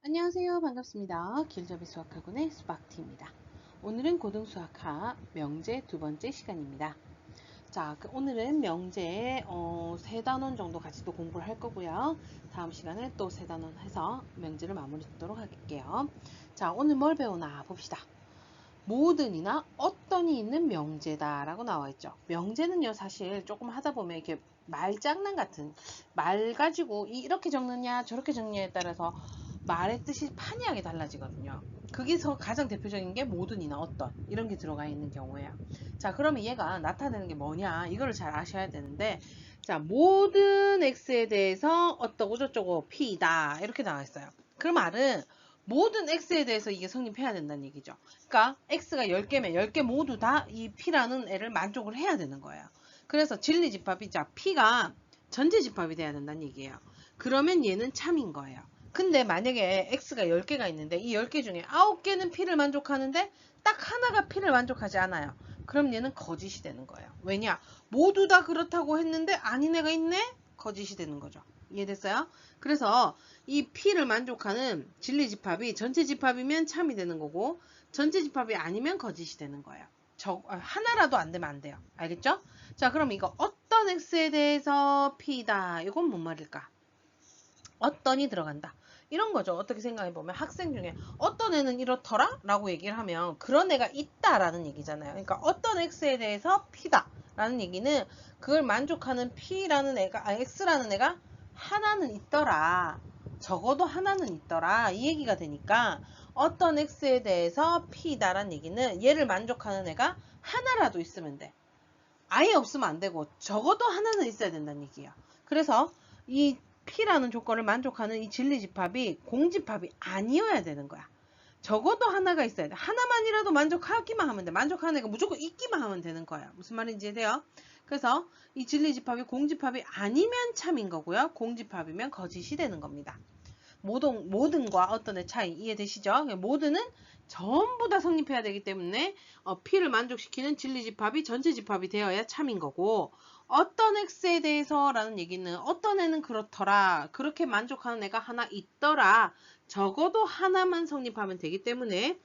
안녕하세요. 반갑습니다. 길잡이 수학학원의 수박티입니다. 오늘은 고등수학하 명제 두 번째 시간입니다. 자, 오늘은 명제 세 단원 정도 같이 또 공부를 할 거고요. 다음 시간에 또 세 단원 해서 명제를 마무리 짓도록 할게요. 자, 오늘 뭘 배우나 봅시다. 모든이나 어떤이 있는 명제다 라고 나와 있죠. 명제는요, 사실 조금 하다 보면 이렇게 말장난 같은 말 가지고 이렇게 적느냐 저렇게 적느냐에 따라서 말의 뜻이 판이하게 달라지거든요. 거기서 가장 대표적인 게 모든이나 어떤 이런 게 들어가 있는 경우예요. 자, 그러면 얘가 나타내는 게 뭐냐 이거를 잘 아셔야 되는데, 자, 모든 x에 대해서 어떠고 저쩌고 p다 이렇게 나와 있어요. 그 말은 모든 x에 대해서 이게 성립해야 된다는 얘기죠. 그러니까 x가 10개면 10개 모두 다 이 p라는 애를 만족을 해야 되는 거예요. 그래서 진리집합이, 자, p가 전체집합이 돼야 된다는 얘기예요. 그러면 얘는 참인 거예요. 근데 만약에 x가 10개가 있는데 이 10개 중에 9개는 p를 만족하는데 딱 하나가 p를 만족하지 않아요. 그럼 얘는 거짓이 되는 거예요. 왜냐? 모두 다 그렇다고 했는데 아닌 애가 있네? 거짓이 되는 거죠. 이해됐어요? 그래서 이 p를 만족하는 진리집합이 전체 집합이면 참이 되는 거고, 전체 집합이 아니면 거짓이 되는 거예요. 하나라도 안 되면 안 돼요. 알겠죠? 자, 그럼 이거 어떤 x에 대해서 p다. 이건 뭔 말일까? 어떤이 들어간다. 이런 거죠. 어떻게 생각해보면 학생 중에 어떤 애는 이렇더라? 라고 얘기를 하면 그런 애가 있다라는 얘기잖아요. 그러니까 어떤 x에 대해서 p다 라는 얘기는 그걸 만족하는 p라는 애가, x라는 애가 하나는 있더라. 적어도 하나는 있더라. 이 얘기가 되니까 어떤 x에 대해서 p다라는 얘기는 얘를 만족하는 애가 하나라도 있으면 돼. 아예 없으면 안 되고 적어도 하나는 있어야 된다는 얘기예요. 그래서 이 P라는 조건을 만족하는 이 진리집합이 공집합이 아니어야 되는 거야. 적어도 하나가 있어야 돼. 하나만이라도 만족하기만 하면 돼. 만족하는 애가 무조건 있기만 하면 되는 거야. 무슨 말인지 돼요? 그래서 이 진리집합이 공집합이 아니면 참인 거고요. 공집합이면 거짓이 되는 겁니다. 모든과 어떤의 차이 이해되시죠? 모든은 전부 다 성립해야 되기 때문에 P를 만족시키는 진리집합이 전체 집합이 되어야 참인 거고, 어떤 x에 대해서 라는 얘기는 어떤 애는 그렇더라, 그렇게 만족하는 애가 하나 있더라, 적어도 하나만 성립하면 되기 때문에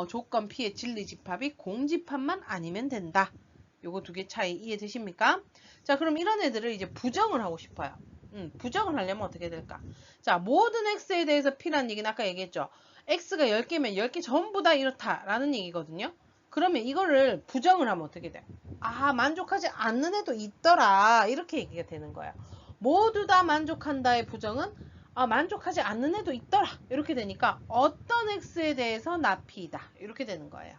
조건 P의 진리집합이 공집합만 아니면 된다. 요거 두 개 차이 이해되십니까? 자, 그럼 이런 애들을 이제 부정을 하고 싶어요. 부정을 하려면 어떻게 될까? 자, 모든 x에 대해서 p라는 얘기는 아까 얘기했죠. x가 10개면 10개 전부 다 이렇다라는 얘기거든요. 그러면 이거를 부정을 하면 어떻게 돼? 아, 만족하지 않는 애도 있더라. 이렇게 얘기가 되는 거야. 모두 다 만족한다의 부정은 만족하지 않는 애도 있더라. 이렇게 되니까 어떤 x에 대해서 나 p다. 이렇게 되는 거예요.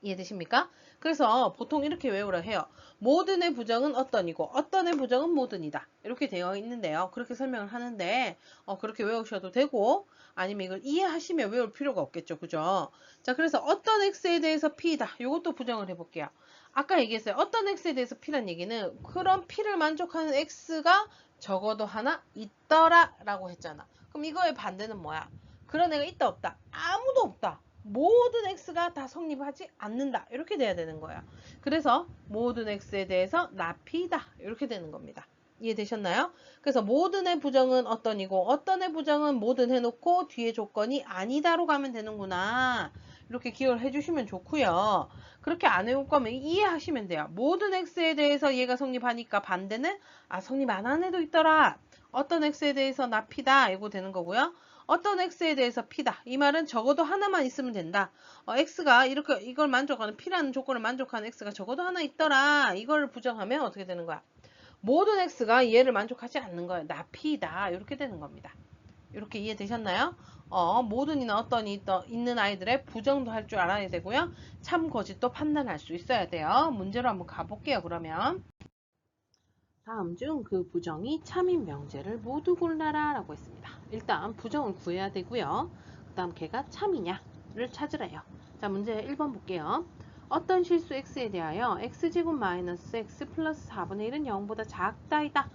이해되십니까? 그래서 보통 이렇게 외우라 해요. 모든의 부정은 어떤이고 어떤의 부정은 모든이다. 이렇게 되어 있는데요. 그렇게 설명을 하는데 그렇게 외우셔도 되고, 아니면 이걸 이해하시면 외울 필요가 없겠죠. 그죠? 자, 그래서 어떤 x에 대해서 p다. 이것도 부정을 해볼게요. 아까 얘기했어요. 어떤 x에 대해서 p란 얘기는 그런 p를 만족하는 x가 적어도 하나 있더라 라고 했잖아. 그럼 이거의 반대는 뭐야? 그런 애가 있다 없다? 아무도 없다. 모든 x가 다 성립하지 않는다. 이렇게 돼야 되는 거야. 그래서 모든 x에 대해서 나피다. 이렇게 되는 겁니다. 이해되셨나요? 그래서 모든의 부정은 어떤이고 어떤의 부정은 모든 해놓고 뒤에 조건이 아니다로 가면 되는구나. 이렇게 기억을 해주시면 좋고요. 그렇게 안 해올 거면 이해하시면 돼요. 모든 x에 대해서 얘가 성립하니까 반대는 성립 안 한 애도 있더라. 어떤 x에 대해서 나피다. 이거 되는 거고요. 어떤 x에 대해서 p다. 이 말은 적어도 하나만 있으면 된다. x가 이걸 만족하는 p라는 조건을 만족하는 x가 적어도 하나 있더라. 이걸 부정하면 어떻게 되는 거야? 모든 x가 얘를 만족하지 않는 거예요. 나 p다. 이렇게 되는 겁니다. 이렇게 이해되셨나요? 모든이나 어떤이 있는 아이들의 부정도 할 줄 알아야 되고요. 참 거짓도 판단할 수 있어야 돼요. 문제로 한번 가볼게요. 그러면 다음 중 그 부정이 참인 명제를 모두 골라라 라고 했습니다. 일단 부정을 구해야 되고요. 그 다음 걔가 참이냐를 찾으래요. 자, 문제 1번 볼게요. 어떤 실수 x에 대하여 x제곱 마이너스 x 플러스 4분의 1은 0보다 작다이다.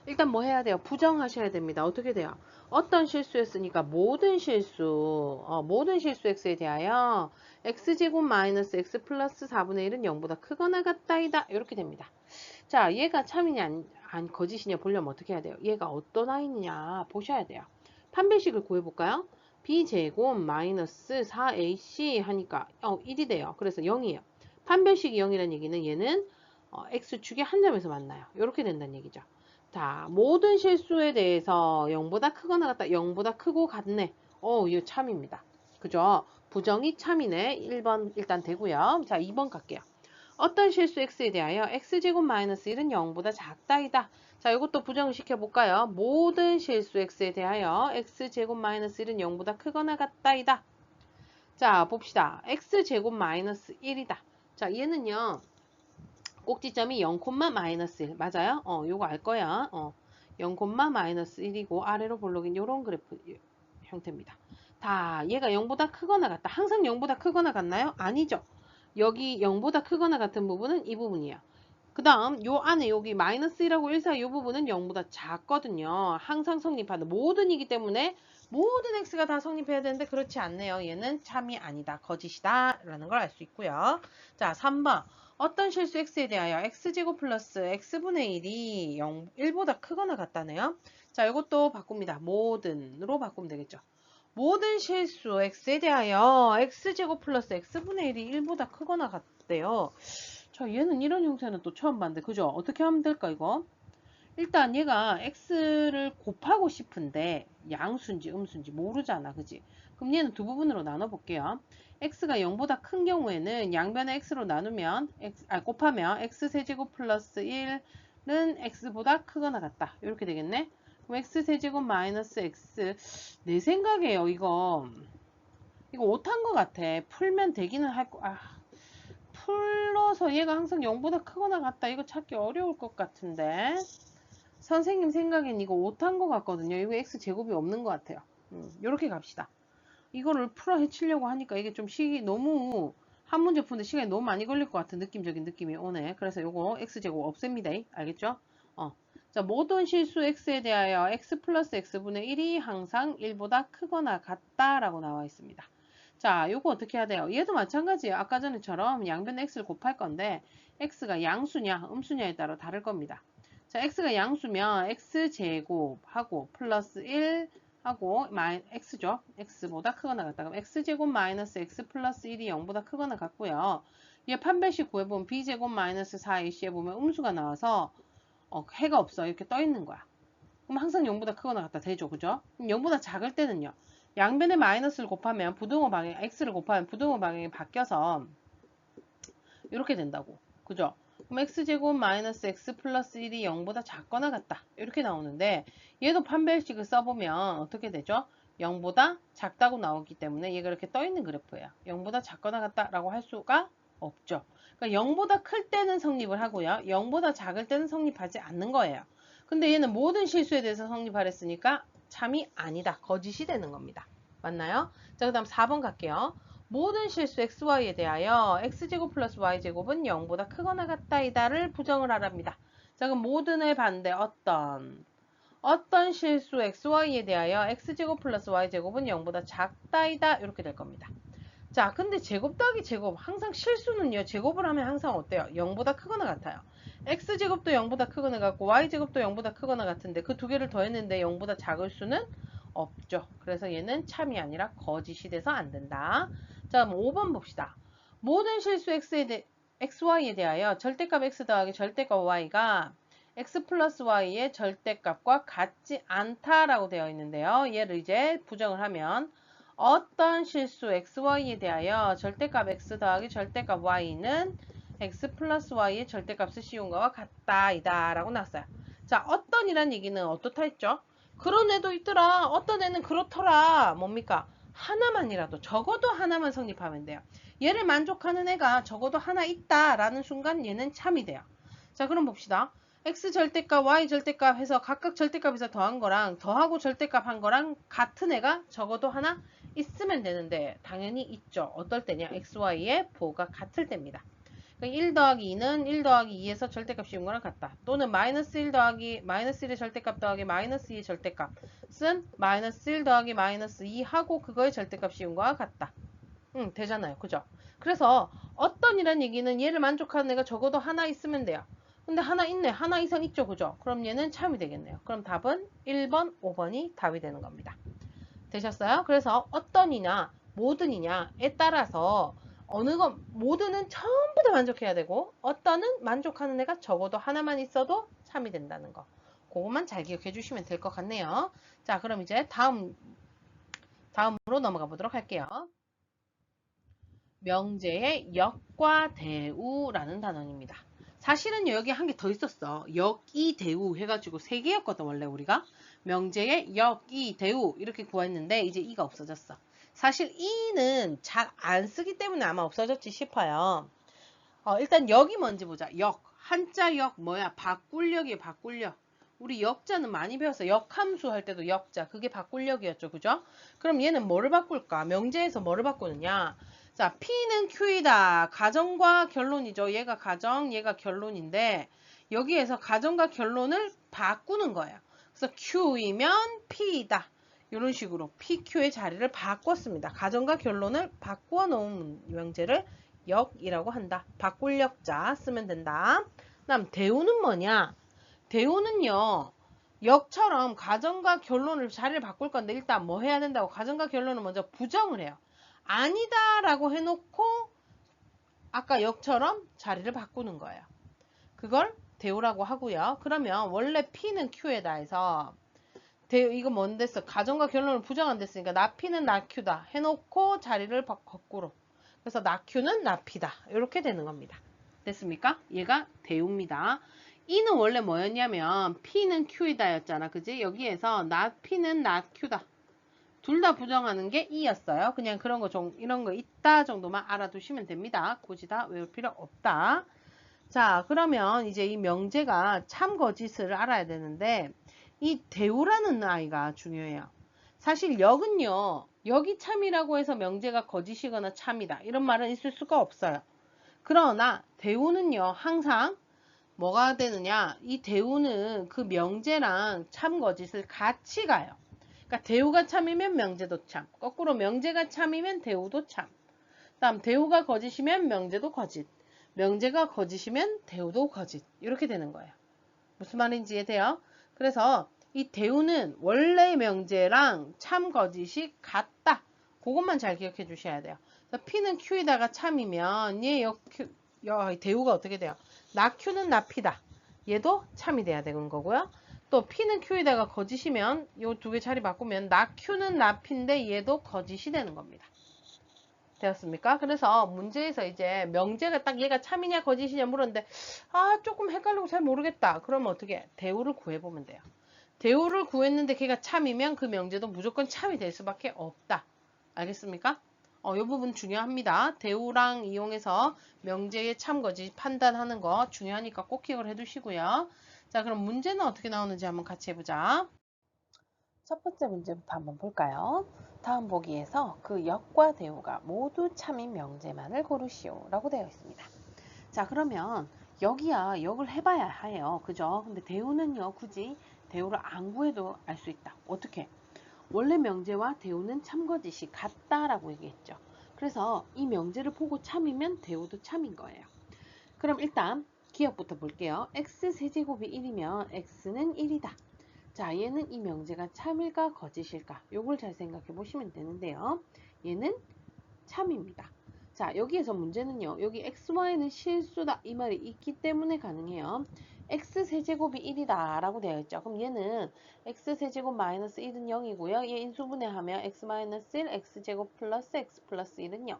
일단 뭐 해야 돼요? 부정하셔야 됩니다. 어떻게 돼요? 어떤 실수였으니까 모든 실수 x에 대하여 x제곱 마이너스 x 플러스 4분의 1은 0보다 크거나 같다이다. 이렇게 됩니다. 자, 얘가 참이냐 거짓이냐 보려면 어떻게 해야 돼요? 얘가 어떤 아이냐 보셔야 돼요. 판별식을 구해볼까요? b제곱 마이너스 4ac 하니까 1이 돼요. 그래서 0이에요. 판별식이 0이라는 얘기는 얘는 x축의 한 점에서 만나요. 이렇게 된다는 얘기죠. 자, 모든 실수에 대해서 0보다 크거나 같다. 0보다 크고 같네. 이거 참입니다. 그죠? 부정이 참이네. 1번 일단 되고요. 자, 2번 갈게요. 어떤 실수 x에 대하여 x제곱 마이너스 1은 0보다 작다이다. 자, 이것도 부정을 시켜볼까요? 모든 실수 x에 대하여 x제곱 마이너스 1은 0보다 크거나 같다이다. 자, 봅시다. x제곱 마이너스 1이다. 자, 얘는요. 꼭지점이 0, 마이너스 1. 맞아요? 요거 알 거야. 0, 마이너스 1이고 아래로 볼록인 요런 그래프 형태입니다. 다 얘가 0보다 크거나 같다. 항상 0보다 크거나 같나요? 아니죠. 여기 0보다 크거나 같은 부분은 이 부분이에요. 그 다음 요 안에 여기 마이너스 1하고 1 사이 요 부분은 0보다 작거든요. 항상 성립하는 모든이기 때문에 모든 x가 다 성립해야 되는데 그렇지 않네요. 얘는 참이 아니다. 거짓이다. 라는 걸 알 수 있고요. 자, 3번. 어떤 실수 x에 대하여 x제곱 플러스 x분의 1이 1보다 크거나 같다네요. 자, 이것도 바꿉니다. 모든으로 바꾸면 되겠죠. 모든 실수 x에 대하여 x제곱 플러스 x분의 1이 1보다 크거나 같대요. 자, 얘는 이런 형태는 또 처음 봤는데, 그죠? 어떻게 하면 될까, 이거? 일단 얘가 x를 곱하고 싶은데 양수인지 음수인지 모르잖아, 그지? 그럼 얘는 두 부분으로 나눠볼게요. x가 0보다 큰 경우에는 양변에 x로 나누면 곱하면 x세제곱 플러스 1은 x보다 크거나 같다. 이렇게 되겠네. 그럼 x세제곱 마이너스 x. 내 생각에요, 이거 오타인 것 같아. 풀면 되기는 할 거. 풀러서 얘가 항상 0보다 크거나 같다. 이거 찾기 어려울 것 같은데. 선생님 생각엔 이거 오타인 것 같거든요. 이거 x제곱이 없는 것 같아요. 이렇게 갑시다. 이거를 풀어 헤치려고 하니까 이게 좀 너무 한 문제 푸는데 시간이 너무 많이 걸릴 것 같은 느낌적인 느낌이 오네. 그래서 요거 x제곱 없앱니다. 알겠죠? 자, 모든 실수 x에 대하여 x 플러스 x분의 1이 항상 1보다 크거나 같다라고 나와 있습니다. 자, 요거 어떻게 해야 돼요? 얘도 마찬가지예요. 아까 전에처럼 양변에 x를 곱할 건데 x가 양수냐 음수냐에 따라 다를 겁니다. 자, x가 양수면 x제곱하고 플러스 1 하고 x죠. x보다 크거나 같다. 그럼 x제곱 마이너스 x 플러스 1이 0보다 크거나 같고요. 얘 판별식 구해보면 b제곱 마이너스 4ac에 보면 음수가 나와서 해가 없어. 이렇게 떠 있는 거야. 그럼 항상 0보다 크거나 같다. 되죠. 그죠? 그럼 0보다 작을 때는요. 양변에 마이너스를 곱하면 부등호 방향, x를 곱하면 부등호 방향이 바뀌어서 이렇게 된다고. 그죠? 그럼 x제곱 마이너스 x 플러스 1이 0보다 작거나 같다. 이렇게 나오는데 얘도 판별식을 써보면 어떻게 되죠? 0보다 작다고 나오기 때문에 얘가 이렇게 떠있는 그래프예요. 0보다 작거나 같다라고 할 수가 없죠. 그러니까 0보다 클 때는 성립을 하고요. 0보다 작을 때는 성립하지 않는 거예요. 근데 얘는 모든 실수에 대해서 성립하랬으니까 참이 아니다. 거짓이 되는 겁니다. 맞나요? 자, 그 다음 4번 갈게요. 모든 실수 xy에 대하여 x제곱 플러스 y제곱은 0보다 크거나 같다이다를 부정을 하랍니다. 자, 그럼 모든의 반대 어떤 실수 xy에 대하여 x제곱 플러스 y제곱은 0보다 작다이다 이렇게 될 겁니다. 자, 근데 제곱 더하기 제곱 항상 실수는요. 제곱을 하면 항상 어때요? 0보다 크거나 같아요. x제곱도 0보다 크거나 같고 y제곱도 0보다 크거나 같은데 그 두 개를 더했는데 0보다 작을 수는 없죠. 그래서 얘는 참이 아니라 거짓이 돼서 안 된다. 자, 그럼 5번 봅시다. 모든 실수 xy에 대하여 절대값 x 더하기 절대값 y가 x 플러스 y의 절대값과 같지 않다라고 되어 있는데요. 얘를 이제 부정을 하면 어떤 실수 xy에 대하여 절대값 x 더하기 절대값 y는 x 플러스 y의 절대값을 씌운 거와 같다이다 라고 나왔어요. 자, 어떤 이란 얘기는 어떻다 했죠? 그런 애도 있더라. 어떤 애는 그렇더라. 뭡니까? 하나만이라도 적어도 하나만 성립하면 돼요. 얘를 만족하는 애가 적어도 하나 있다라는 순간 얘는 참이 돼요. 자, 그럼 봅시다. x 절대값, y 절대값 해서 각각 절대값에서 더한 거랑 더하고 절대값 한 거랑 같은 애가 적어도 하나 있으면 되는데 당연히 있죠. 어떨 때냐? x, y의 부호가 같을 때입니다. 1 더하기 2는 1 더하기 2에서 절대값 씌운 거랑 같다. 또는 마이너스 1 더하기 마이너스 1의 절대값 더하기 마이너스 2의 절대값은 마이너스 1 더하기 마이너스 2 하고 그거의 절대값 씌운 거와 같다. 되잖아요. 그죠? 그래서 어떤 이란 얘기는 얘를 만족하는 애가 적어도 하나 있으면 돼요. 근데 하나 있네. 하나 이상 있죠. 그죠? 그럼 얘는 참이 되겠네요. 그럼 답은 1번, 5번이 답이 되는 겁니다. 되셨어요? 그래서 어떤이냐, 모든이냐에 따라서 어느 것, 모든은 전부 다 만족해야 되고 어떤은 만족하는 애가 적어도 하나만 있어도 참이 된다는 거. 그것만 잘 기억해 주시면 될 것 같네요. 자, 그럼 이제 다음으로 넘어가 보도록 할게요. 명제의 역과 대우라는 단원입니다. 사실은 여기 한 개 더 있었어. 역, 이, 대우 해가지고 세 개였거든 원래 우리가. 명제의 역, 이, 대우 이렇게 구했는데 이제 이가 없어졌어. 사실 이는 잘 안 쓰기 때문에 아마 없어졌지 싶어요. 일단 역이 뭔지 보자. 역, 한자 역 뭐야? 바꿀역이에요. 바꿀역. 우리 역자는 많이 배웠어. 역함수 할 때도 역자. 그게 바꿀역이었죠. 그죠? 그럼 얘는 뭐를 바꿀까? 명제에서 뭐를 바꾸느냐? 자, P는 Q이다. 가정과 결론이죠. 얘가 가정, 얘가 결론인데 여기에서 가정과 결론을 바꾸는 거예요. 그래서 Q이면 P이다. 이런 식으로 PQ의 자리를 바꿨습니다. 가정과 결론을 바꾸어 놓은 명제를 역이라고 한다. 바꿀 역자 쓰면 된다. 그다음 대우는 뭐냐? 대우는요. 역처럼 가정과 결론을 자리를 바꿀 건데 일단 뭐 해야 된다고? 가정과 결론을 먼저 부정을 해요. 아니다 라고 해놓고 아까 역처럼 자리를 바꾸는 거예요. 그걸 대우라고 하고요. 그러면 원래 P는 Q에다 해서 이거 뭔 됐어? 가정과 결론을 부정한 됐으니까 나 P는 나 Q다 해놓고 자리를 거꾸로. 그래서 나 Q는 나 P다. 이렇게 되는 겁니다. 됐습니까? 얘가 대우입니다. 이는 원래 뭐였냐면 P는 Q이다 였잖아. 그지? 여기에서 나 P는 나 Q다. 둘 다 부정하는 게 이였어요. 그냥 그런 거 이런 거 있다 정도만 알아두시면 됩니다. 굳이 다 외울 필요 없다. 자, 그러면 이제 이 명제가 참 거짓을 알아야 되는데 이 대우라는 아이가 중요해요. 사실 역은요. 역이 참이라고 해서 명제가 거짓이거나 참이다. 이런 말은 있을 수가 없어요. 그러나 대우는요. 항상 뭐가 되느냐. 이 대우는 그 명제랑 참 거짓을 같이 가요. 그러니까 대우가 참이면 명제도 참. 거꾸로 명제가 참이면 대우도 참. 다음 대우가 거짓이면 명제도 거짓. 명제가 거짓이면 대우도 거짓. 이렇게 되는 거예요. 무슨 말인지 이해돼요? 그래서 이 대우는 원래 명제랑 참 거짓이 같다. 그것만 잘 기억해 주셔야 돼요. P는 Q에다가 참이면 얘 대우가 어떻게 돼요? 나 Q는 나 P다. 얘도 참이 돼야 되는 거고요. 또 P는 Q에다가 거짓이면 이 두 개 자리 바꾸면 나 Q는 나 P인데 얘도 거짓이 되는 겁니다. 되었습니까? 그래서 문제에서 이제 명제가 딱 얘가 참이냐 거짓이냐 물었는데 조금 헷갈리고 잘 모르겠다. 그러면 어떻게? 대우를 구해보면 돼요. 대우를 구했는데 걔가 참이면 그 명제도 무조건 참이 될 수밖에 없다. 알겠습니까? 이 부분 중요합니다. 대우랑 이용해서 명제의 참 거짓 판단하는 거 중요하니까 꼭 기억을 해두시고요. 자, 그럼 문제는 어떻게 나오는지 한번 같이 해보자. 첫 번째 문제부터 한번 볼까요? 다음 보기에서 그 역과 대우가 모두 참인 명제만을 고르시오 라고 되어 있습니다. 자, 그러면 역이야 역을 해봐야 해요. 그죠? 근데 대우는요 굳이 대우를 안 구해도 알 수 있다. 어떻게? 원래 명제와 대우는 참거짓이 같다라고 얘기했죠. 그래서 이 명제를 보고 참이면 대우도 참인 거예요. 그럼 일단 기억부터 볼게요. x세제곱이 1이면 x는 1이다. 자, 얘는 이 명제가 참일까 거짓일까? 요걸 잘 생각해 보시면 되는데요. 얘는 참입니다. 자, 여기에서 문제는요. 여기 xy는 실수다 이 말이 있기 때문에 가능해요. x세제곱이 1이다 라고 되어 있죠. 그럼 얘는 x세제곱 마이너스 1은 0이고요. 얘 인수분해하면 x 마이너스 1 x제곱 플러스 x 플러스 1은 0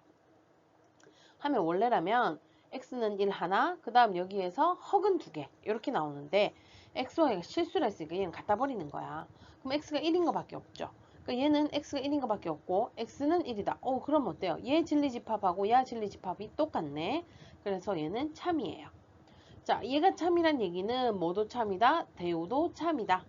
하면 원래라면 x는 1 하나 그 다음 여기에서 허근 2개 이렇게 나오는데 xy가 실수를 했으니까 얘는 갖다 버리는 거야. 그럼 x가 1인 것밖에 없죠. 그러니까 얘는 x가 1인 것밖에 없고 x는 1이다. 그럼 어때요? 얘 진리집합하고 얘 진리집합이 똑같네. 그래서 얘는 참이에요. 자, 얘가 참이란 얘기는 뭐도 참이다, 대우도 참이다.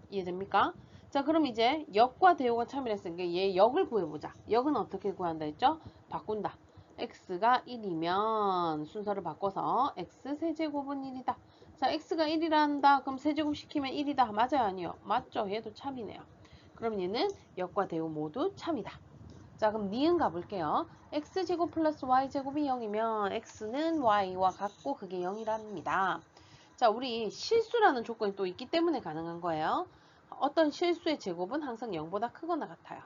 이해됩니까? 자, 그럼 이제 역과 대우가 참이라 했으니까 얘 역을 구해보자. 역은 어떻게 구한다 했죠? 바꾼다. x가 1이면 순서를 바꿔서 x 세제곱은 1이다. 자, x가 1이란다. 그럼 세제곱 시키면 1이다. 맞아요? 아니요? 맞죠? 얘도 참이네요. 그럼 얘는 역과 대우 모두 참이다. 자, 그럼 니은 가볼게요. x제곱 플러스 y제곱이 0이면 x는 y와 같고 그게 0이랍니다. 자, 우리 실수라는 조건이 또 있기 때문에 가능한 거예요. 어떤 실수의 제곱은 항상 0보다 크거나 같아요.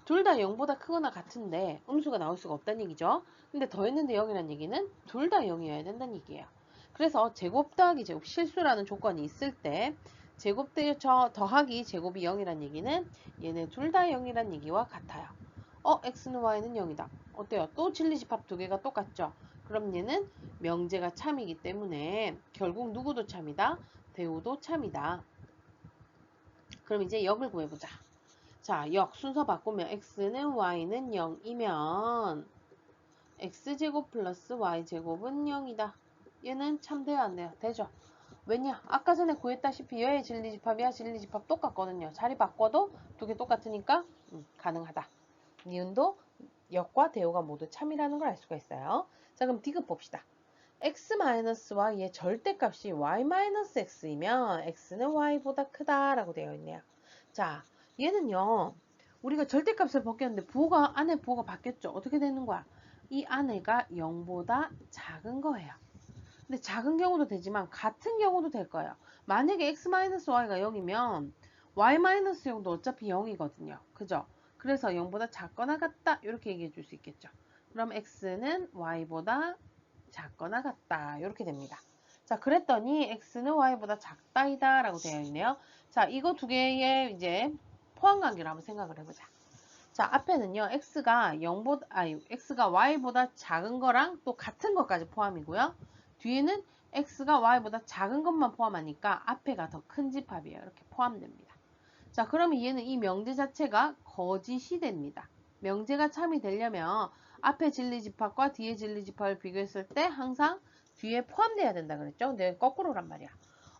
둘 다 0보다 크거나 같은데 음수가 나올 수가 없다는 얘기죠. 근데 더했는데 0이라는 얘기는 둘 다 0이어야 된다는 얘기예요. 그래서 제곱 더하기 제곱 실수라는 조건이 있을 때 제곱 더하기 제곱이 0이라는 얘기는 얘네 둘 다 0이라는 얘기와 같아요. x는 y는 0이다. 어때요? 또 진리집합 두 개가 똑같죠? 그럼 얘는 명제가 참이기 때문에 결국 누구도 참이다? 대우도 참이다. 그럼 이제 역을 구해보자. 자, 역 순서 바꾸면 x는 y는 0이면 x제곱 플러스 y제곱은 0이다. 얘는 참 돼요, 안 돼요? 되죠? 왜냐? 아까 전에 구했다시피 얘의 진리집합이야 진리집합 똑같거든요. 자리 바꿔도 두 개 똑같으니까 가능하다. 니은도 역과 대우가 모두 참이라는 걸 알 수가 있어요. 자, 그럼 디귿 봅시다. x-y의 의 절대값이 y-x이면 x는 y보다 크다라고 되어 있네요. 자, 얘는요. 우리가 절대값을 벗겼는데 안에 부호가 바뀌었죠. 어떻게 되는 거야? 이 안에가 0보다 작은 거예요. 근데 작은 경우도 되지만 같은 경우도 될 거예요. 만약에 x-y가 0이면 y-0도 어차피 0이거든요. 그죠? 그래서 0보다 작거나 같다 이렇게 얘기해 줄 수 있겠죠. 그럼 x는 y보다 작거나 같다 이렇게 됩니다. 자, 그랬더니 x는 y보다 작다이다 라고 되어 있네요. 자, 이거 두 개의 이제 포함관계를 한번 생각을 해보자. 자, 앞에는요, x가 y보다 작은 거랑 또 같은 것까지 포함이고요. 뒤에는 x가 y보다 작은 것만 포함하니까 앞에가 더 큰 집합이에요. 이렇게 포함됩니다. 자, 그러면 얘는 이 명제 자체가 거짓이 됩니다. 명제가 참이 되려면 앞에 진리집합과 뒤에 진리집합을 비교했을 때 항상 뒤에 포함돼야 된다 그랬죠? 근데 거꾸로란 말이야.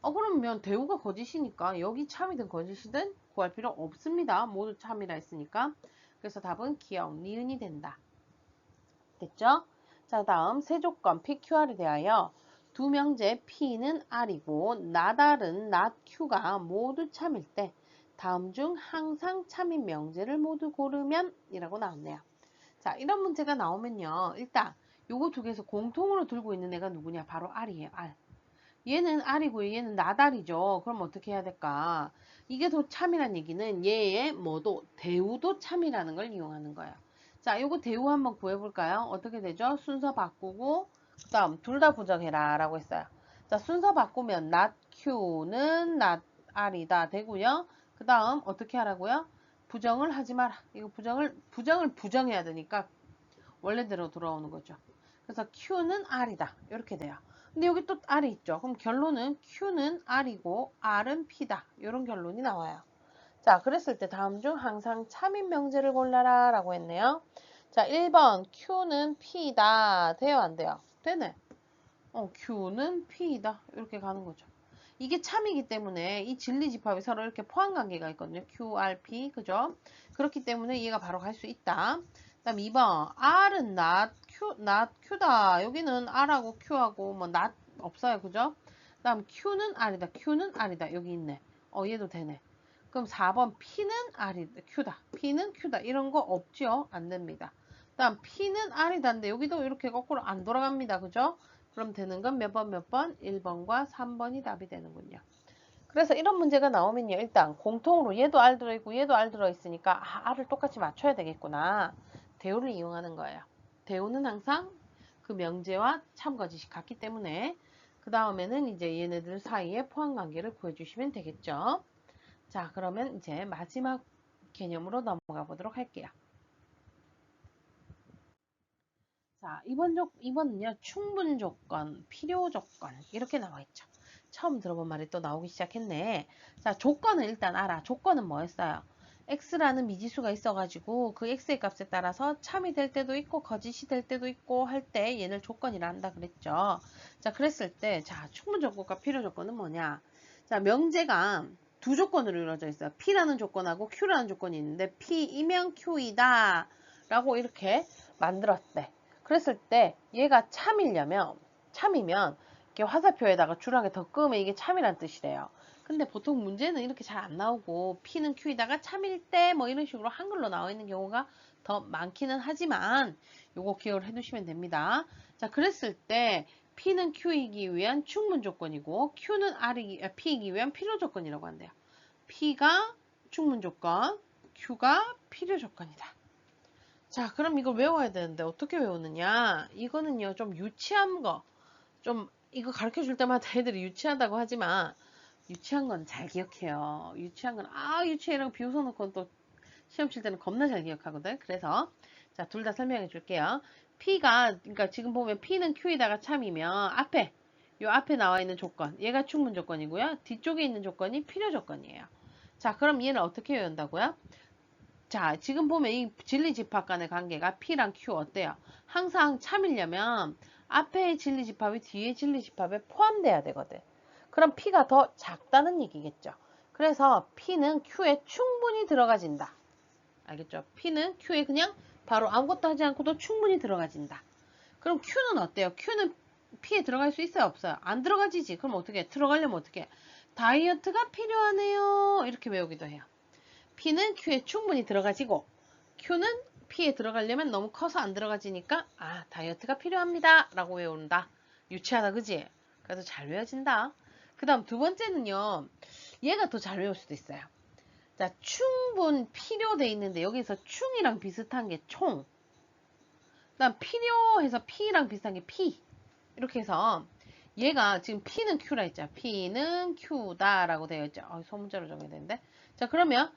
그러면 대우가 거짓이니까 여기 참이든 거짓이든 구할 필요 없습니다. 모두 참이라 했으니까. 그래서 답은 기억, 니은이 된다. 됐죠? 자, 다음 세 조건 PQR에 대하여 두 명제 P는 R이고 나달은 not Q가 모두 참일 때 다음 중 항상 참인 명제를 모두 고르면 이라고 나왔네요. 자, 이런 문제가 나오면요. 일단 요거 두 개에서 공통으로 들고 있는 애가 누구냐? 바로 R이에요. R. 얘는 R이고 얘는 나달이죠. 그럼 어떻게 해야 될까? 이게 더 참이란 얘기는 얘의 뭐도 대우도 참이라는 걸 이용하는 거예요. 자, 요거 대우 한번 구해볼까요? 어떻게 되죠? 순서 바꾸고 그 다음 둘 다 부정해라 라고 했어요. 자, 순서 바꾸면 not Q는 not R이다 되고요. 그 다음 어떻게 하라고요? 부정을 하지 마라. 이거 부정을 부정해야 되니까 원래대로 돌아오는 거죠. 그래서 Q는 R이다. 이렇게 돼요. 근데 여기 또 R이 있죠. 그럼 결론은 Q는 R이고 R은 P다. 이런 결론이 나와요. 자, 그랬을 때 다음 중 항상 참인 명제를 골라라 라고 했네요. 자, 1번 Q는 P다. 돼요? 안 돼요? 되네. Q는 P이다. 이렇게 가는 거죠. 이게 참이기 때문에 이 진리집합이 서로 이렇게 포함관계가 있거든요. Q, R, P. 그죠? 그렇기 때문에 얘가 바로 갈 수 있다. 그 다음 2번 R은 not Q다. 여기는 R하고 Q하고 뭐 not 없어요. 그죠? 그 다음 Q는 R이다. Q는 R이다. 여기 있네. 얘도 되네. 그럼 4번 P는 R이다. Q다. P는 Q다. 이런 거 없죠? 안 됩니다. 그 다음 P는 R이다인데 여기도 이렇게 거꾸로 안 돌아갑니다. 그죠? 그럼 되는 건 몇 번 몇 번? 1번과 3번이 답이 되는군요. 그래서 이런 문제가 나오면요. 일단 공통으로 얘도 R 들어있고 얘도 R 들어있으니까 R을 똑같이 맞춰야 되겠구나. 대우를 이용하는 거예요. 대우는 항상 그 명제와 참거짓이 같기 때문에 그 다음에는 이제 얘네들 사이의 포함관계를 구해주시면 되겠죠. 자, 그러면 이제 마지막 개념으로 넘어가 보도록 할게요. 자, 이번은요, 충분 조건, 필요 조건, 이렇게 나와 있죠. 처음 들어본 말이 또 나오기 시작했네. 자, 조건은 일단 알아. 조건은 뭐였어요? x라는 미지수가 있어가지고 그 x의 값에 따라서 참이 될 때도 있고 거짓이 될 때도 있고 할 때 얘를 조건이라 한다 그랬죠. 자, 그랬을 때, 자, 충분 조건과 필요 조건은 뭐냐? 자, 명제가 두 조건으로 이루어져 있어요. P라는 조건하고 Q라는 조건이 있는데 P이면 Q이다 라고 이렇게 만들었대. 그랬을 때 얘가 참이면 이렇게 화살표에다가 줄하게 더 끄면 이게 참이란 뜻이래요. 근데 보통 문제는 이렇게 잘 안 나오고 P는 Q이다가 참일 때 뭐 이런 식으로 한글로 나와 있는 경우가 더 많기는 하지만 요거 기억을 해두시면 됩니다. 자, 그랬을 때 P는 Q이기 위한 충분 조건이고 Q는 P이기 위한 필요 조건이라고 한대요. P가 충분 조건, Q가 필요 조건이다. 자, 그럼 이걸 외워야 되는데 어떻게 외우느냐? 이거는요, 좀 유치한 거, 좀 이거 가르쳐 줄 때마다 애들이 유치하다고 하지만 유치한 건 잘 기억해요. 유치한 건 유치해 이라고 비웃어놓고 또 시험 칠 때는 겁나 잘 기억하거든. 그래서 자, 둘 다 설명해 줄게요. P가 그러니까 지금 보면 P는 Q에다가 참이면 요 앞에 나와 있는 조건, 얘가 충분 조건이고요. 뒤쪽에 있는 조건이 필요 조건이에요. 자, 그럼 얘는 어떻게 외운다고요? 자, 지금 보면 이 진리집합 간의 관계가 P랑 Q 어때요? 항상 참이려면 앞에 진리집합이 뒤에 진리집합에 포함돼야 되거든. 그럼 P가 더 작다는 얘기겠죠. 그래서 P는 Q에 충분히 들어가진다. 알겠죠? P는 Q에 그냥 바로 아무것도 하지 않고도 충분히 들어가진다. 그럼 Q는 어때요? Q는 P에 들어갈 수 있어요? 없어요? 안 들어가지지. 그럼 어떻게 해? 들어가려면 어떻게 해? 다이어트가 필요하네요. 이렇게 외우기도 해요. P는 Q에 충분히 들어가지고 Q는 P에 들어가려면 너무 커서 안 들어가지니까 다이어트가 필요합니다 라고 외운다. 유치하다 그지? 그래서 잘 외워진다. 그 다음 두 번째는요, 얘가 더 잘 외울 수도 있어요. 자, 충분 필요돼 있는데 여기서 충이랑 비슷한 게 총, 그 다음 필요해서 P랑 비슷한 게 P, 이렇게 해서 얘가 지금 P는 Q라 했죠. P는 Q다 라고 되어 있죠. 소문자로 적어야 되는데. 자, 그러면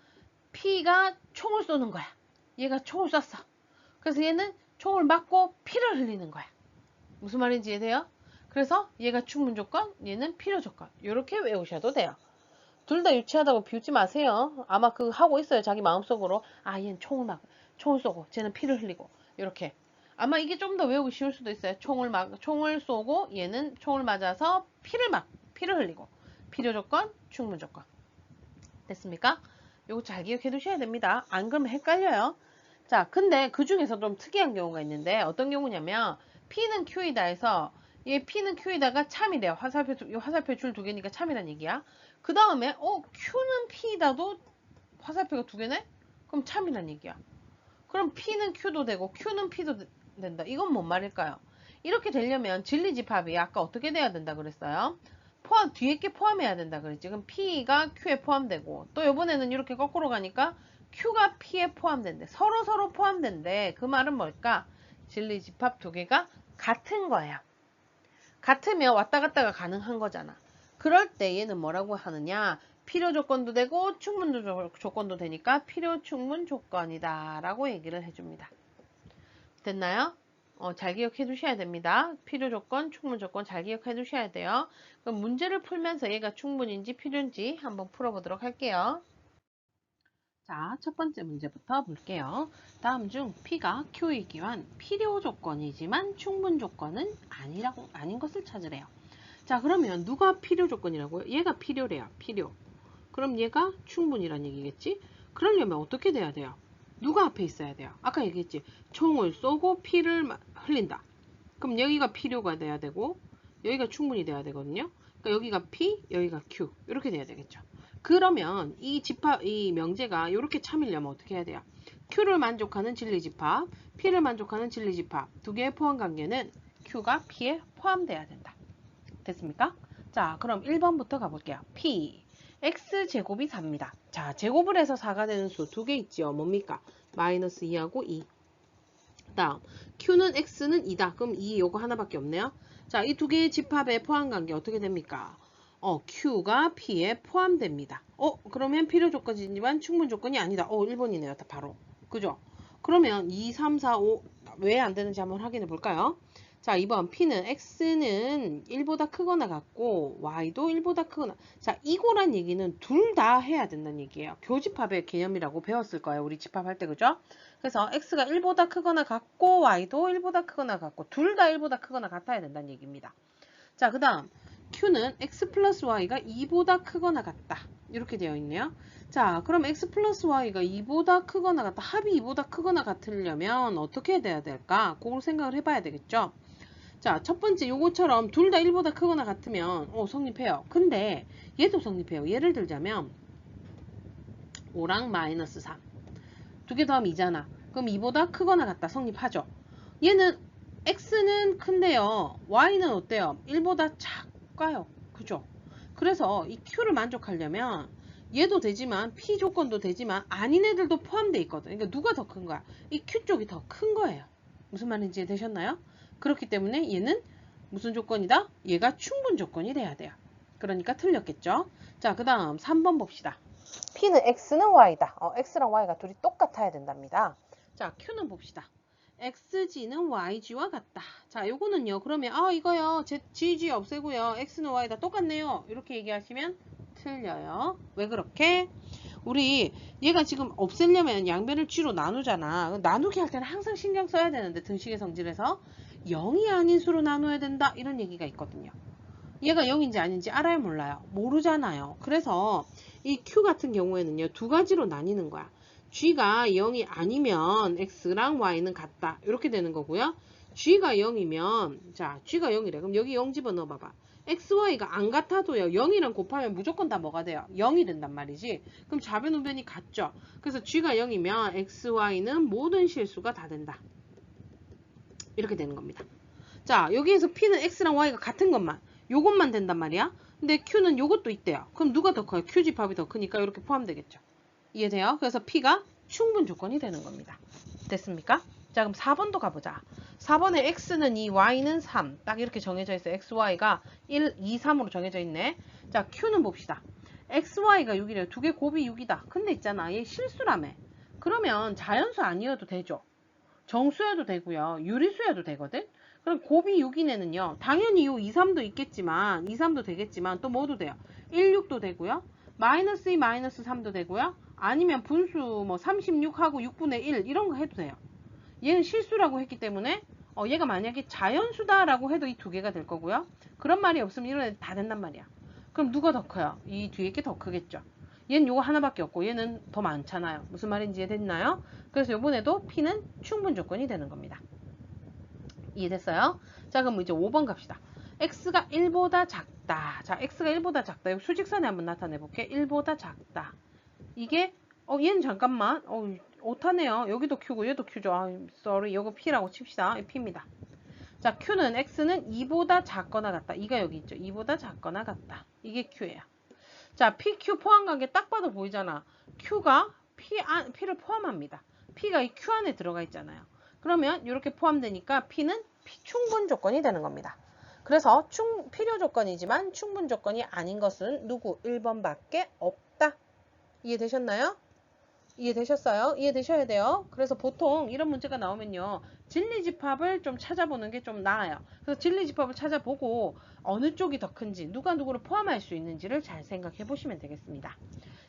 P가 총을 쏘는 거야. 얘가 총을 쐈어. 그래서 얘는 총을 맞고 피를 흘리는 거야. 무슨 말인지 이해돼요? 그래서 얘가 충분 조건, 얘는 필요 조건. 이렇게 외우셔도 돼요. 둘 다 유치하다고 비웃지 마세요. 아마 그 하고 있어요. 자기 마음속으로. 얘는 총을 쏘고, 쟤는 피를 흘리고. 이렇게. 아마 이게 좀 더 외우기 쉬울 수도 있어요. 총을 쏘고, 얘는 총을 맞아서 피를 흘리고. 필요 조건, 충분 조건. 됐습니까? 요거 잘 기억해 두셔야 됩니다. 안 그러면 헷갈려요. 자, 근데 그 중에서 좀 특이한 경우가 있는데 어떤 경우냐면 P는 Q이다 해서 얘 P는 Q이다가 참이래요. 화살표 줄 두 개니까 참이란 얘기야. 그 다음에 Q는 P이다도 화살표가 두 개네? 그럼 참이란 얘기야. 그럼 P는 Q도 되고 Q는 P도 된다. 이건 뭔 말일까요? 이렇게 되려면 진리집합이 아까 어떻게 돼야 된다 그랬어요? 뒤에 게 포함해야 된다 그랬지. 그럼 P가 Q에 포함되고 또 이번에는 이렇게 거꾸로 가니까 Q가 P에 포함된대. 서로 포함된대. 그 말은 뭘까? 진리집합 두 개가 같은 거예요. 같으면 왔다 갔다가 가능한 거잖아. 그럴 때 얘는 뭐라고 하느냐? 필요 조건도 되고 충분 조건도 되니까 필요 충분 조건이다 라고 얘기를 해줍니다. 됐나요? 잘 기억해 두셔야 됩니다. 필요 조건, 충분 조건 잘 기억해 두셔야 돼요. 그럼 문제를 풀면서 얘가 충분인지 필요인지 한번 풀어보도록 할게요. 자, 첫 번째 문제부터 볼게요. 다음 중 P가 Q이기만 필요 조건이지만 충분 조건은 아닌 것을 찾으래요. 자, 그러면 누가 필요 조건이라고요? 얘가 필요래요. 필요. 그럼 얘가 충분이란 얘기겠지? 그러려면 어떻게 돼야 돼요? 누가 앞에 있어야 돼요? 아까 얘기했지. 총을 쏘고 피를 흘린다. 그럼 여기가 필요가 돼야 되고 여기가 충분히 돼야 되거든요. 그러니까 여기가 P, 여기가 Q 이렇게 돼야 되겠죠. 그러면 이 명제가 이렇게 참이려면 어떻게 해야 돼요? Q를 만족하는 진리집합, P를 만족하는 진리집합 두 개의 포함 관계는 Q가 P에 포함돼야 된다. 됐습니까? 자, 그럼 1번부터 가볼게요. P, X제곱이 4입니다. 자, 제곱을 해서 4가 되는 수 두 개 있죠. 뭡니까? 마이너스 2하고 2. 다음, Q는 X는 2다. 그럼 2 요거 하나밖에 없네요. 자, 이 두 개의 집합의 포함관계 어떻게 됩니까? Q가 P에 포함됩니다. 그러면 필요 조건이지만 충분 조건이 아니다. 1번이네요. 바로. 그죠? 그러면 2, 3, 4, 5 왜 안 되는지 한번 확인해 볼까요? 자, 2번 P는 X는 1보다 크거나 같고 Y도 1보다 크거나. 자, 이거란 얘기는 둘 다 해야 된다는 얘기예요. 교집합의 개념이라고 배웠을 거예요. 우리 집합할 때 그죠? 그래서 X가 1보다 크거나 같고 Y도 1보다 크거나 같고 둘 다 1보다 크거나 같아야 된다는 얘기입니다. 자, 그 다음 Q는 X 플러스 Y가 2보다 크거나 같다. 이렇게 되어 있네요. 자, 그럼 X 플러스 Y가 2보다 크거나 같다. 합이 2보다 크거나 같으려면 어떻게 돼야 될까? 그걸 생각을 해봐야 되겠죠. 자, 첫 번째 요거처럼 둘 다 1보다 크거나 같으면 성립해요. 근데 얘도 성립해요. 예를 들자면 5랑 마이너스 3 두 개 더하면 2잖아. 그럼 2보다 크거나 같다. 성립하죠. 얘는 X는 큰데요. Y는 어때요? 1보다 작아요. 그죠? 그래서 이 Q를 만족하려면 얘도 되지만 P 조건도 되지만 아닌 애들도 포함되어 있거든. 그러니까 누가 더 큰 거야? 이 Q 쪽이 더 큰 거예요. 무슨 말인지 되셨나요? 그렇기 때문에 얘는 무슨 조건이다? 얘가 충분 조건이 돼야 돼요. 그러니까 틀렸겠죠? 자, 그 다음 3번 봅시다. P는 X는 Y다. X랑 Y가 둘이 똑같아야 된답니다. 자, Q는 봅시다. XG는 YG와 같다. 자, 요거는요. 그러면 이거요. GG 없애고요. X는 Y 다 똑같네요. 이렇게 얘기하시면 틀려요. 왜 그렇게? 우리 얘가 지금 없애려면 양변을 G로 나누잖아. 나누기 할 때는 항상 신경 써야 되는데 등식의 성질에서 0이 아닌 수로 나눠야 된다. 이런 얘기가 있거든요. 얘가 0인지 아닌지 알아요? 몰라요? 모르잖아요. 그래서 이 Q 같은 경우에는요. 두 가지로 나뉘는 거야. G가 0이 아니면 X랑 Y는 같다. 이렇게 되는 거고요. G가 0이면 자 G가 0이래. 그럼 여기 0 집어넣어 봐봐. X, Y가 안 같아도요. 0이랑 곱하면 무조건 다 뭐가 돼요? 0이 된단 말이지. 그럼 좌변 우변이 같죠. 그래서 G가 0이면 X, Y는 모든 실수가 다 된다. 이렇게 되는 겁니다. 자, 여기에서 P는 X랑 Y가 같은 것만 요것만 된단 말이야. 근데 Q는 요것도 있대요. 그럼 누가 더 커요? Q 집합이 더 크니까 이렇게 포함되겠죠. 이해돼요? 그래서 P가 충분 조건이 되는 겁니다. 됐습니까? 자, 그럼 4번도 가보자. 4번에 X는 2, Y는 3. 딱 이렇게 정해져 있어요. X, Y가 1, 2, 3으로 정해져 있네. 자, Q는 봅시다. X, Y가 6이래요. 두 개 곱이 6이다. 근데 있잖아. 얘 실수라며. 그러면 자연수 아니어도 되죠. 정수여도 되고요. 유리수여도 되거든. 그럼 곱이 6인 애는요. 당연히 요 2, 3도 있겠지만 2, 3도 되겠지만 또 뭐도 돼요. 1, 6도 되고요. 마이너스 2, 마이너스 3도 되고요. 아니면 분수 뭐 36하고 6분의 1 이런 거 해도 돼요. 얘는 실수라고 했기 때문에 얘가 만약에 자연수다라고 해도 이 두 개가 될 거고요. 그런 말이 없으면 이런 애들 다 된단 말이야. 그럼 누가 더 커요? 이 뒤에 게 더 크겠죠. 얘는 요거 하나밖에 없고 얘는 더 많잖아요. 무슨 말인지 이해됐나요? 그래서 요번에도 P는 충분 조건이 되는 겁니다. 이해됐어요? 자, 그럼 이제 5번 갑시다. X가 1보다 작다. 자, X가 1보다 작다. 여기 수직선에 한번 나타내 볼게. 1보다 작다. 이게 얘는 잠깐만 오타네요. 여기도 Q고 얘도 Q죠. sorry. 이거 P라고 칩시다. P입니다. 자, Q는 X는 2보다 작거나 같다. 이가 여기 있죠. 2보다 작거나 같다. 이게 Q예요. 자, PQ 포함관계 딱 봐도 보이잖아. Q가 P를 포함합니다. P가 이 Q 안에 들어가 있잖아요. 그러면 이렇게 포함되니까 P는 충분 조건이 되는 겁니다. 그래서 필요 조건이지만 충분 조건이 아닌 것은 누구? 1번밖에 없다. 이해되셨나요? 이해되셨어요? 이해되셔야 돼요. 그래서 보통 이런 문제가 나오면요. 진리집합을 좀 찾아보는 게 좀 나아요. 그래서 진리집합을 찾아보고 어느 쪽이 더 큰지 누가 누구를 포함할 수 있는지를 잘 생각해 보시면 되겠습니다.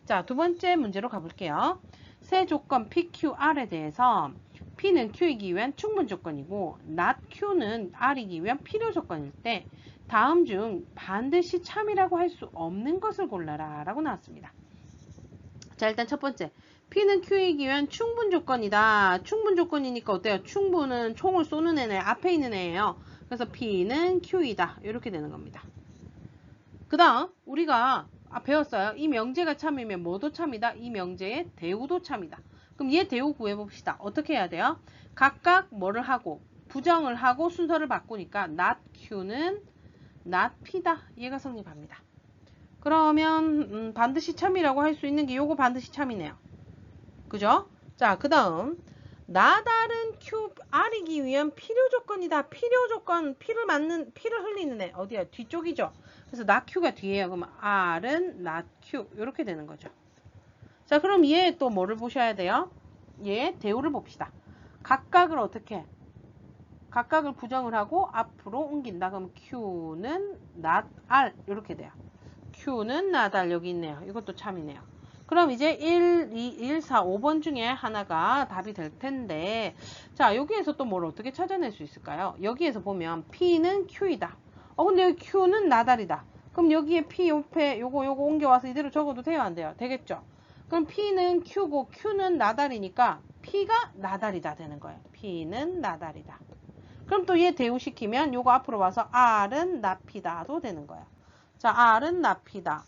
자, 두 번째 문제로 가볼게요. 세 조건 PQR에 대해서 P는 Q이기 위한 충분 조건이고 not Q는 R이기 위한 필요 조건일 때 다음 중 반드시 참이라고 할 수 없는 것을 골라라 라고 나왔습니다. 자, 일단 첫 번째 P는 Q이기 위한 충분 조건이다. 충분 조건이니까 어때요? 충분은 총을 쏘는 애네. 앞에 있는 애예요. 그래서 P는 Q이다. 이렇게 되는 겁니다. 그 다음 우리가 배웠어요. 이 명제가 참이면 뭐도 참이다. 이 명제의 대우도 참이다. 그럼 얘 대우 구해봅시다. 어떻게 해야 돼요? 각각 뭐를 하고 부정을 하고 순서를 바꾸니까 not Q는 not P다. 얘가 성립합니다. 그러면 반드시 참이라고 할 수 있는 게 요거 반드시 참이네요. 그죠? 자, 그 다음 나다른 QR이기 위한 필요 조건이다. 필요 조건, 피를 흘리는 애 어디야? 뒤쪽이죠. 그래서 not Q가 뒤에요. 그럼 R은 not Q 이렇게 되는 거죠. 자, 그럼 얘 또 뭐를 보셔야 돼요? 얘 대우를 봅시다. 각각을 어떻게? 각각을 부정을 하고 앞으로 옮긴다. 그럼 Q는 not R 이렇게 돼요. Q는 not R 여기 있네요. 이것도 참이네요. 그럼 이제 1, 2, 1, 4, 5번 중에 하나가 답이 될 텐데 자, 여기에서 또 뭘 어떻게 찾아낼 수 있을까요? 여기에서 보면 P는 Q이다. 근데 여기 Q는 나달이다. 그럼 여기에 P 옆에 요거 옮겨와서 이대로 적어도 돼요? 안 돼요? 되겠죠? 그럼 P는 Q고 Q는 나달이니까 P가 나달이다 되는 거예요. P는 나달이다. 그럼 또 얘 대우시키면 요거 앞으로 와서 R은 나피다도 되는 거예요. 자, R은 나피다.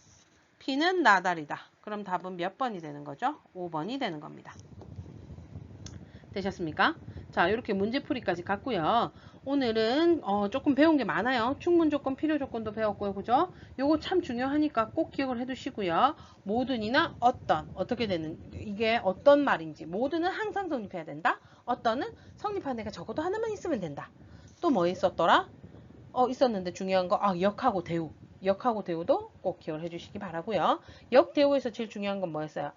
P는 나달이다. 그럼 답은 몇 번이 되는 거죠? 5번이 되는 겁니다. 되셨습니까? 자, 이렇게 문제풀이까지 갔고요. 오늘은 조금 배운 게 많아요. 충문 조건, 필요 조건도 배웠고요. 그죠? 요거 참 중요하니까 꼭 기억을 해 두시고요. 모든이나 어떤, 어떻게 되는, 이게 어떤 말인지. 모든은 항상 성립해야 된다. 어떤은 성립하는 애가 적어도 하나만 있으면 된다. 또 뭐 있었더라? 있었는데 중요한 거, 역하고 대우. 역하고 대우도 꼭 기억을 해 주시기 바라고요. 역, 대우에서 제일 중요한 건 뭐였어요?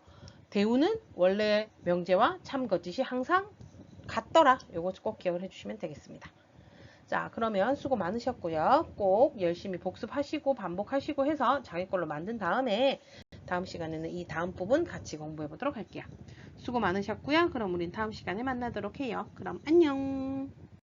대우는 원래 명제와 참 거짓이 항상 같더라. 요거 꼭 기억을 해주시면 되겠습니다. 자, 그러면 수고 많으셨고요. 꼭 열심히 복습하시고 반복하시고 해서 자기 걸로 만든 다음에 다음 시간에는 이 다음 부분 같이 공부해 보도록 할게요. 수고 많으셨고요. 그럼 우린 다음 시간에 만나도록 해요. 그럼 안녕.